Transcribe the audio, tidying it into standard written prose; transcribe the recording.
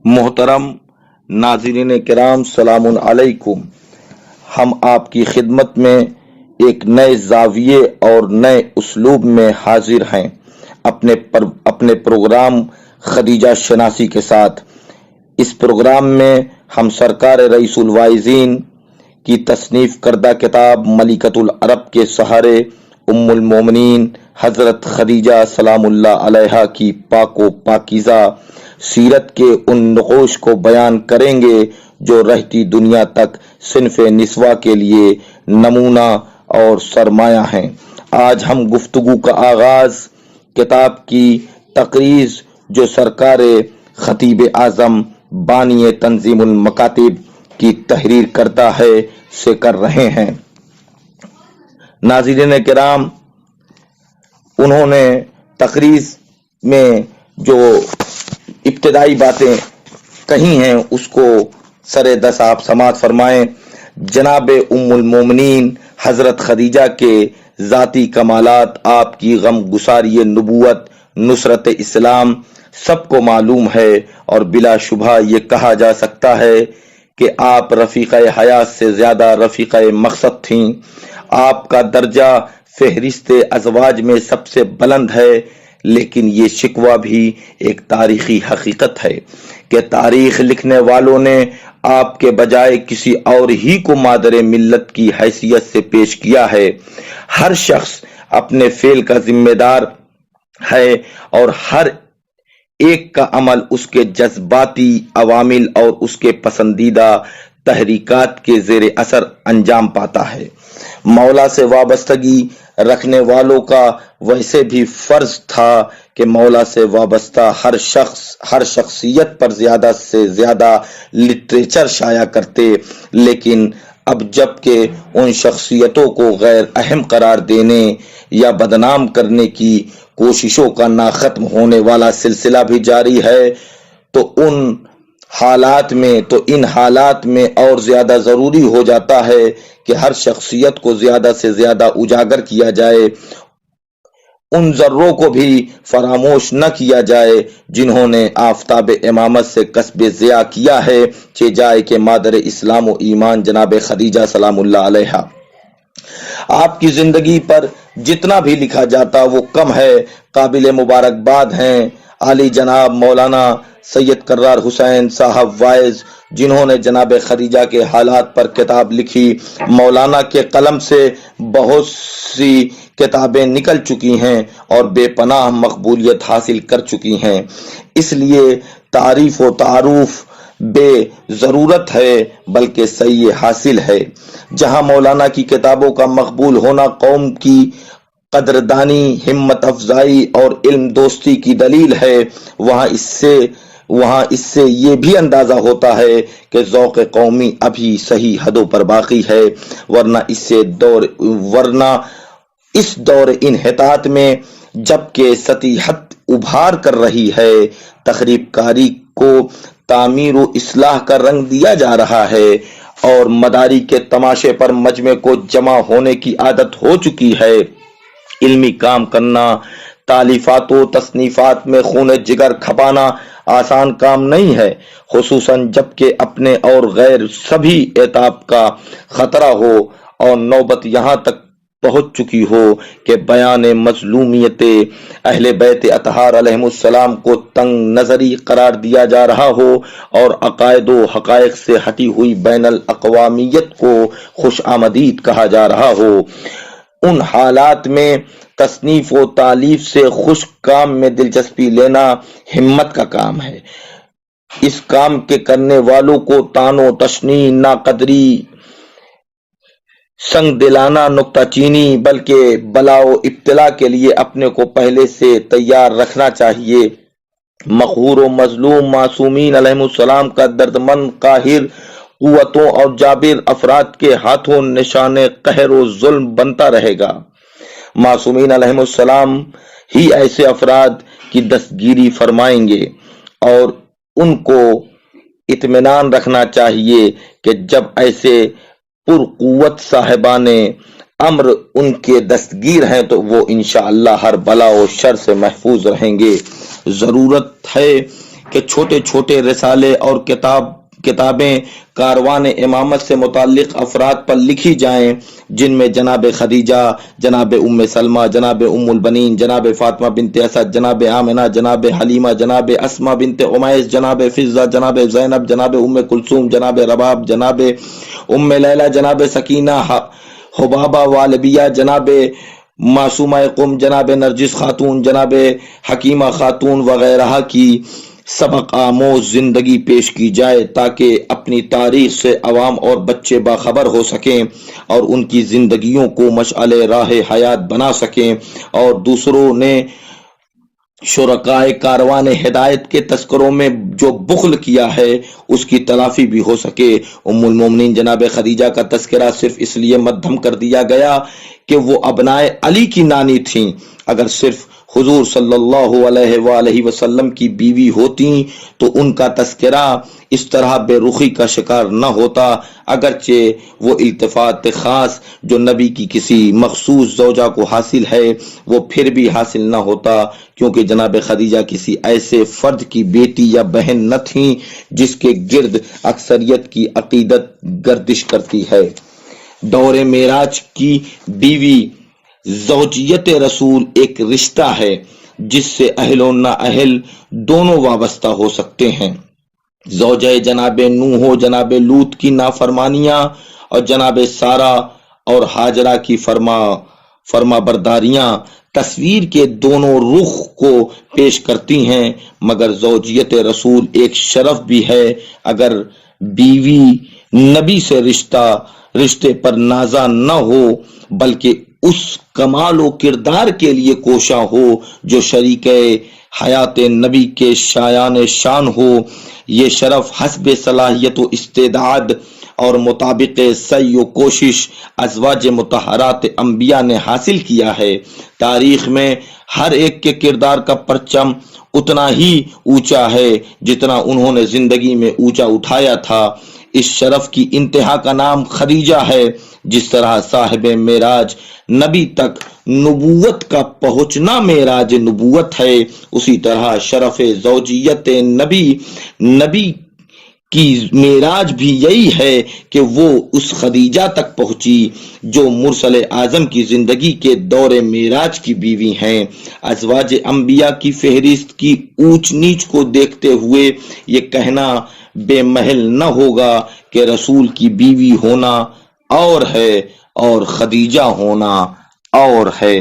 محترم ناظرین کرام، سلام علیکم۔ ہم آپ کی خدمت میں ایک نئے زاویے اور نئے اسلوب میں حاضر ہیں اپنے پروگرام خدیجہ شناسی کے ساتھ۔ اس پروگرام میں ہم سرکار رئیس الواعظین کی تصنیف کردہ کتاب ملکۃ العرب کے سہارے ام المومنین حضرت خدیجہ سلام اللہ علیہا کی پاک و پاکیزہ سیرت کے ان نقوش کو بیان کریں گے جو رہتی دنیا تک صنف نسواں کے لیے نمونہ اور سرمایہ ہیں۔ آج ہم گفتگو کا آغاز کتاب کی تقریض جو سرکار خطیب اعظم بانی تنظیم المکاتب کی تحریر کرتا ہے سے کر رہے ہیں۔ ناظرین کرام، انہوں نے تقریض میں جو ابتدائی باتیں کہی ہیں اس کو سر دست آپ سماعت فرمائیں۔ جناب ام المومنین حضرت خدیجہ کے ذاتی کمالات، آپ کی غم گساری نبوت، نصرت اسلام سب کو معلوم ہے، اور بلا شبہ یہ کہا جا سکتا ہے کہ آپ رفیقہ حیات سے زیادہ رفیقہ مقصد تھیں۔ آپ کا درجہ فہرست ازواج میں سب سے بلند ہے، لیکن یہ شکوہ بھی ایک تاریخی حقیقت ہے کہ تاریخ لکھنے والوں نے آپ کے بجائے کسی اور ہی کو مادر ملت کی حیثیت سے پیش کیا ہے۔ ہر شخص اپنے فعل کا ذمہ دار ہے، اور ہر ایک کا عمل اس کے جذباتی عوامل اور اس کے پسندیدہ تحریکات کے زیر اثر انجام پاتا ہے۔ مولا سے وابستگی رکھنے والوں کا ویسے بھی فرض تھا کہ مولا سے وابستہ ہر شخصیت پر زیادہ سے زیادہ لٹریچر شائع کرتے، لیکن اب جب کہ ان شخصیتوں کو غیر اہم قرار دینے یا بدنام کرنے کی کوششوں کا نہ ختم ہونے والا سلسلہ بھی جاری ہے، تو ان حالات میں اور زیادہ ضروری ہو جاتا ہے کہ ہر شخصیت کو زیادہ سے زیادہ اجاگر کیا جائے، ان ذروں کو بھی فراموش نہ کیا جائے جنہوں نے آفتاب امامت سے کسب ضیاء کیا ہے، کہ جائے کہ مادر اسلام و ایمان جناب خدیجہ سلام اللہ علیہا۔ آپ کی زندگی پر جتنا بھی لکھا جاتا وہ کم ہے۔ قابل مبارکباد ہیں عالی جناب مولانا سید کرار حسین صاحب وائز، جنہوں نے جناب خدیجہ کے حالات پر کتاب لکھی۔ مولانا کے قلم سے بہت سی کتابیں نکل چکی ہیں اور بے پناہ مقبولیت حاصل کر چکی ہیں، اس لیے تعریف و تعارف بے ضرورت ہے بلکہ صحیح حاصل ہے۔ جہاں مولانا کی کتابوں کا مقبول ہونا قوم کی قدردانی، ہمت افزائی اور علم دوستی کی دلیل ہے، وہاں اس سے یہ بھی اندازہ ہوتا ہے کہ ذوق قومی ابھی صحیح حدوں پر باقی ہے، ورنہ اس دور انحطاط میں جبکہ سطحیت ابھار کر رہی ہے، تخریب کاری کو تعمیر و اصلاح کا رنگ دیا جا رہا ہے، اور مداری کے تماشے پر مجمع کو جمع ہونے کی عادت ہو چکی ہے۔ علمی کام کرنا، تالیفات و تصنیفات میں خون جگر کھپانا آسان کام نہیں ہے، خصوصاً جبکہ اپنے اور غیر سبھی عتاب کا خطرہ ہو، اور نوبت یہاں تک پہنچ چکی ہو کہ بیان مظلومیت اہل بیت اطہار علیہم السلام کو تنگ نظری قرار دیا جا رہا ہو، اور عقائد و حقائق سے ہٹی ہوئی بین الاقوامیت کو خوش آمدید کہا جا رہا ہو۔ ان حالات میں تصنیف و تالیف سے خشک کام میں دلچسپی لینا ہمت کا کام ہے۔ اس کام کے کرنے والوں کو طعن و تشنیع، ناقدری، سنگ دلانہ نکتہ چینی بلکہ بلا و ابتلا کے لیے اپنے کو پہلے سے تیار رکھنا چاہیے۔ مقہور و مظلوم معصومین علیہم السلام کا دردمند قاہر قوتوں اور جابر افراد کے ہاتھوں نشان قہر و ظلم بنتا رہے گا۔ معصومین علیہم السلام ہی ایسے افراد کی دستگیری فرمائیں گے، اور ان کو اطمینان رکھنا چاہیے کہ جب ایسے پرقوت صاحبان امر ان کے دستگیر ہیں تو وہ انشاءاللہ ہر بلا و شر سے محفوظ رہیں گے۔ ضرورت ہے کہ چھوٹے چھوٹے رسالے اور کتابیں کاروان امامت سے متعلق افراد پر لکھی جائیں، جن میں جناب خدیجہ، جناب ام سلمہ، جناب ام البنین، جناب فاطمہ بنت اسد، جناب آمنہ، جناب حلیمہ، جناب اسما بنت امیس، جناب فضہ، جناب زینب، جناب ام کلثوم، جناب رباب، جناب ام لیلہ، جناب سکینہ، حبابہ والبیہ، جناب معصومہ قم، جناب نرجس خاتون، جناب حکیمہ خاتون وغیرہ کی سبق آموز زندگی پیش کی جائے تاکہ اپنی تاریخ سے عوام اور بچے باخبر ہو سکیں اور ان کی زندگیوں کو مشعل راہ حیات بنا سکیں، اور دوسروں نے شرکائے کاروان ہدایت کے تذکروں میں جو بخل کیا ہے اس کی تلافی بھی ہو سکے۔ ام المومنین جناب خدیجہ کا تذکرہ صرف اس لیے مدھم کر دیا گیا کہ وہ ابنائے علی کی نانی تھیں، اگر صرف حضور صلی اللہ علیہ وآلہ وسلم کی بیوی ہوتی تو ان کا تذکرہ اس طرح بے رخی کا شکار نہ ہوتا، اگرچہ وہ التفات خاص جو نبی کی کسی مخصوص زوجہ کو حاصل ہے وہ پھر بھی حاصل نہ ہوتا، کیونکہ جناب خدیجہ کسی ایسے فرد کی بیٹی یا بہن نہ تھیں جس کے گرد اکثریت کی عقیدت گردش کرتی ہے۔ دور معراج کی بیوی زوجیت رسول ایک رشتہ ہے جس سے اہل و نا اہل دونوں وابستہ ہو سکتے ہیں۔ زوجہ جناب نوح و جناب لوط کی نافرمانیاں اور جناب سارہ اور ہاجرہ کی فرما برداریاں تصویر کے دونوں رخ کو پیش کرتی ہیں، مگر زوجیت رسول ایک شرف بھی ہے۔ اگر بیوی نبی سے رشتے پر نازا نہ ہو بلکہ اس کمال و کردار کے لیے کوشاں ہو جو شریک حیات نبی کے شایان شان ہو، یہ شرف حسب صلاحیت و استعداد اور مطابق سعی و کوشش ازواج مطہرات انبیاء نے حاصل کیا ہے۔ تاریخ میں ہر ایک کے کردار کا پرچم اتنا ہی اونچا ہے جتنا انہوں نے زندگی میں اونچا اٹھایا تھا۔ اس شرف کی انتہا کا نام خدیجہ ہے۔ جس طرح صاحب معراج نبی تک نبوت کا پہنچنا معراج نبوت ہے، اسی طرح شرف زوجیت نبی کی معراج بھی یہی ہے کہ وہ اس خدیجہ تک پہنچی جو مرسل اعظم کی زندگی کے دور معراج کی بیوی ہیں۔ ازواج انبیاء کی فہرست کی اونچ نیچ کو دیکھتے ہوئے یہ کہنا بے محل نہ ہوگا کہ رسول کی بیوی ہونا اور ہے اور خدیجہ ہونا اور ہے۔